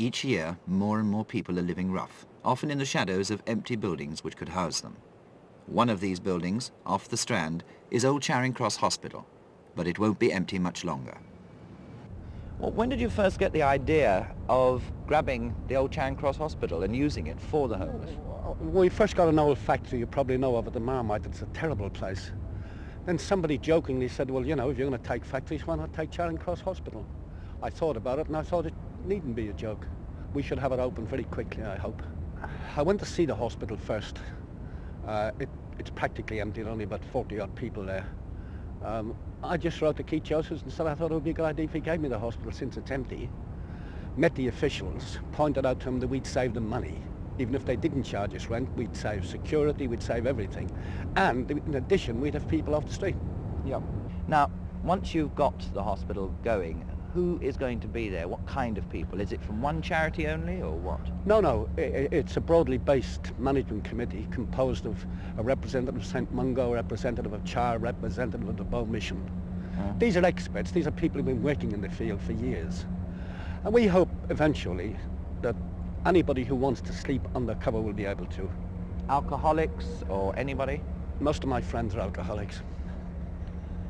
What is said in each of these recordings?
Each year, more and more people are living rough, often in the shadows of empty buildings which could house them. One of these buildings, off the Strand, is old Charing Cross Hospital, but it won't be empty much longer. Well, when did you first get the idea of grabbing the old Charing Cross Hospital and using it for the homeless? We first got an old factory you probably know of at the Marmite. It's a terrible place. Then somebody jokingly said, well, you know, if you're going to take factories, why not take Charing Cross Hospital? I thought about it and I thought it needn't be a joke. We should have it open very quickly, I hope. I went to see the hospital first. It's practically empty, there are only about 40-odd people there. I just wrote to Keith Josephs and said I thought it would be a good idea if he gave me the hospital since it's empty. Met the officials, pointed out to them that we'd save them money. Even if they didn't charge us rent, we'd save security, we'd save everything. And in addition, we'd have people off the street. Yeah. Now, once you've got the hospital going, who is going to be there? What kind of people? Is it from one charity only, or what? No, it's a broadly based management committee composed of a representative of St Mungo, a representative of Char, a representative of the Bow Mission. These are experts, these are people who've been working in the field for years. And we hope eventually that anybody who wants to sleep undercover will be able to. Alcoholics or anybody? Most of my friends are alcoholics.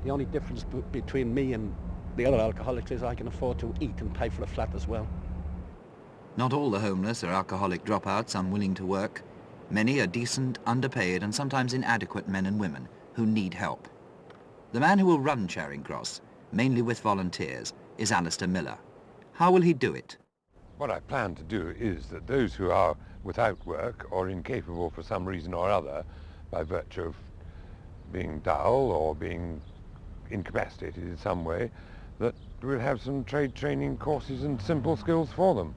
The only difference between me and the other alcoholics is I can afford to eat and pay for a flat as well. Not all the homeless are alcoholic dropouts unwilling to work. Many are decent, underpaid and sometimes inadequate men and women who need help. The man who will run Charing Cross, mainly with volunteers, is Alastair Miller. How will he do it? What I plan to do is that those who are without work or incapable for some reason or other, by virtue of being dull or being incapacitated in some way, that we'll have some trade training courses and simple skills for them.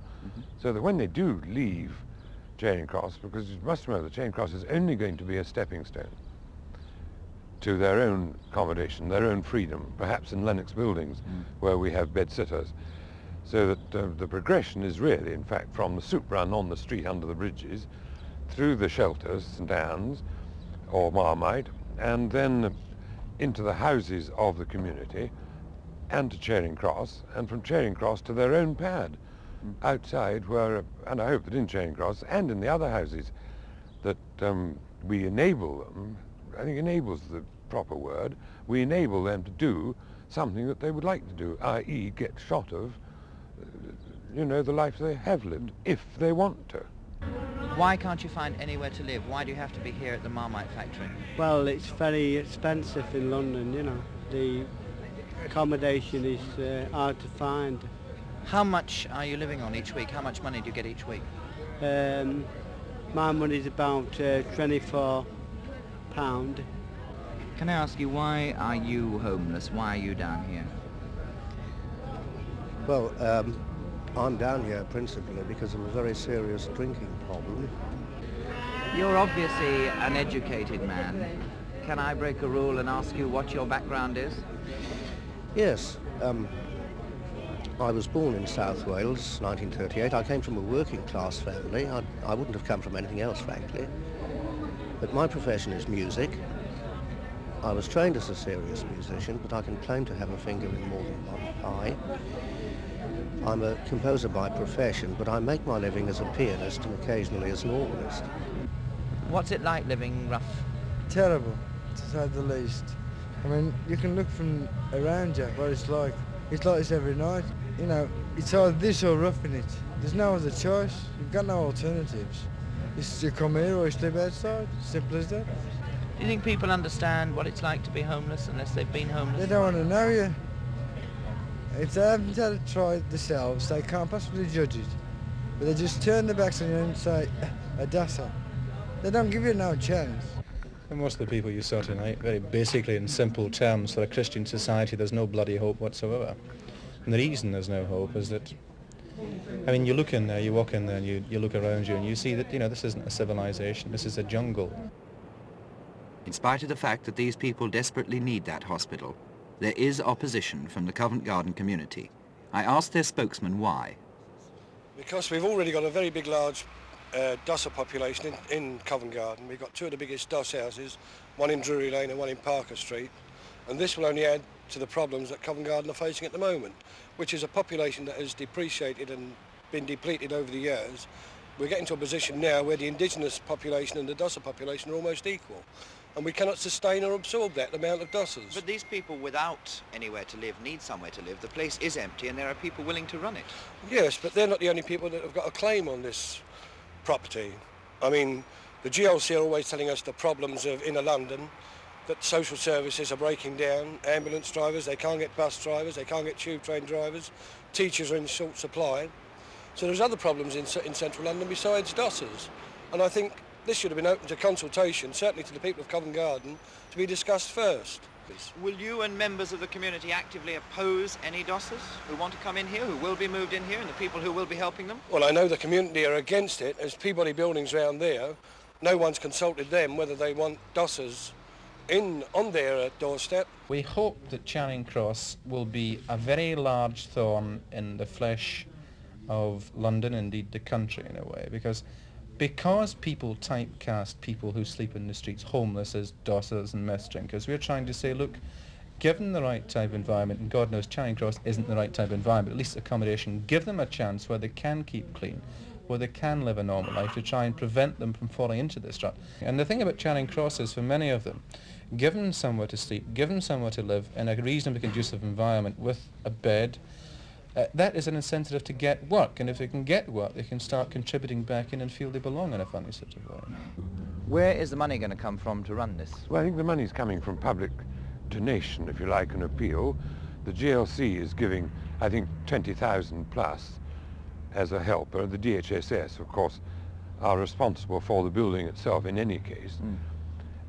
So that when they do leave Charing Cross, because you must remember that Charing Cross is only going to be a stepping stone to their own accommodation, their own freedom, perhaps in Lennox buildings where we have bed-sitters. So that the progression is really, in fact, from the soup run on the street under the bridges, through the shelters, St Anne's or Marmite, and then into the houses of the community, and to Charing Cross, and from Charing Cross to their own pad outside where, and I hope that in Charing Cross and in the other houses, that we enable them, I think enable's the proper word, we enable them to do something that they would like to do, i.e. get shot of, you know, the life they have lived, if they want to. Why can't you find anywhere to live? Why do you have to be here at the Marmite factory? Well, it's very expensive in London, you know. The accommodation is hard to find. How much are you living on each week? How much money do you get each week? My money is about £24. Can I ask you, why are you homeless? Why are you down here? Well, I'm down here principally because of a very serious drinking problem. You're obviously an educated man. Can I break a rule and ask you what your background is? Yes. I was born in South Wales, 1938. I came from a working class family. I wouldn't have come from anything else, frankly. But my profession is music. I was trained as a serious musician, but I can claim to have a finger in more than one pie. I'm a composer by profession, but I make my living as a pianist and occasionally as an organist. What's it like living rough? Terrible, to say the least. I mean, you can look from around you what it's like. It's like this every night. You know, it's either this or roughing it. There's no other choice. You've got no alternatives. It's you come here or you sleep outside. Simple as that. Do you think people understand what it's like to be homeless unless they've been homeless? They don't want to know you. If they haven't had it tried themselves, they can't possibly judge it. But they just turn their backs on you and say, a dasser. They don't give you no chance. And most of the people you saw tonight, very basically in simple terms, for a Christian society there's no bloody hope whatsoever. And the reason there's no hope is that, I mean, you look in there, you walk in there and you look around you and you see that, you know, this isn't a civilization, this is a jungle. In spite of the fact that these people desperately need that hospital, there is opposition from the Covent Garden community. I asked their spokesman why. Because we've already got a very big, large DOSer population in Covent Garden. We've got two of the biggest DOS houses, one in Drury Lane and one in Parker Street. And this will only add to the problems that Covent Garden are facing at the moment, which is a population that has depreciated and been depleted over the years, we're getting to a position now where the indigenous population and the Dosser population are almost equal. And we cannot sustain or absorb that amount of Dossers. But these people without anywhere to live need somewhere to live. The place is empty and there are people willing to run it. Yes, but they're not the only people that have got a claim on this property. I mean, the GLC are always telling us the problems of inner London, that social services are breaking down, ambulance drivers, they can't get bus drivers, they can't get tube train drivers, teachers are in short supply. So there's other problems in central London besides Dossers. And I think this should have been open to consultation, certainly to the people of Covent Garden, to be discussed first. Will you and members of the community actively oppose any Dossers who want to come in here, who will be moved in here, and the people who will be helping them? Well, I know the community are against it. There's Peabody buildings around there. No one's consulted them whether they want Dossers on their doorstep. We hope that Charing Cross will be a very large thorn in the flesh of London, indeed the country in a way, because people typecast people who sleep in the streets homeless as dossers and mess drinkers. We're trying to say, look, given the right type of environment, and God knows Charing Cross isn't the right type of environment, at least accommodation, give them a chance where they can keep clean, where they can live a normal life, to try and prevent them from falling into this rut. And the thing about Charing Cross is, for many of them, give them somewhere to sleep, give them somewhere to live in a reasonably conducive environment with a bed. That is an incentive to get work, and if they can get work, they can start contributing back in and feel they belong in a funny sort of way. Where is the money going to come from to run this? Well, I think the money's coming from public donation, if you like, an appeal. The GLC is giving, I think, 20,000 plus as a helper. The DHSS, of course, are responsible for the building itself in any case.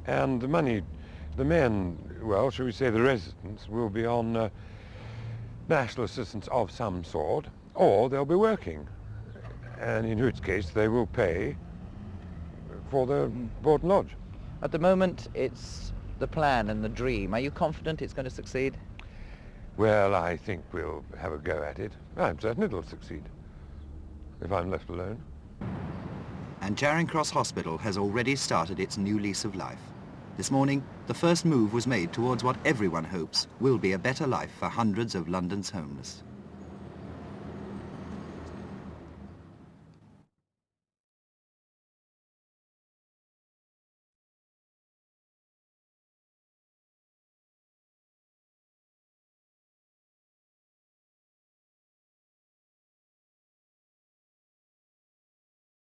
And the money, the men, well, shall we say the residents, will be on national assistance of some sort, or they'll be working, and in which case they will pay for their board and lodge. At the moment, it's the plan and the dream. Are you confident it's going to succeed? Well, I think we'll have a go at it. I'm certain it'll succeed, if I'm left alone. And Charing Cross Hospital has already started its new lease of life. This morning, the first move was made towards what everyone hopes will be a better life for hundreds of London's homeless.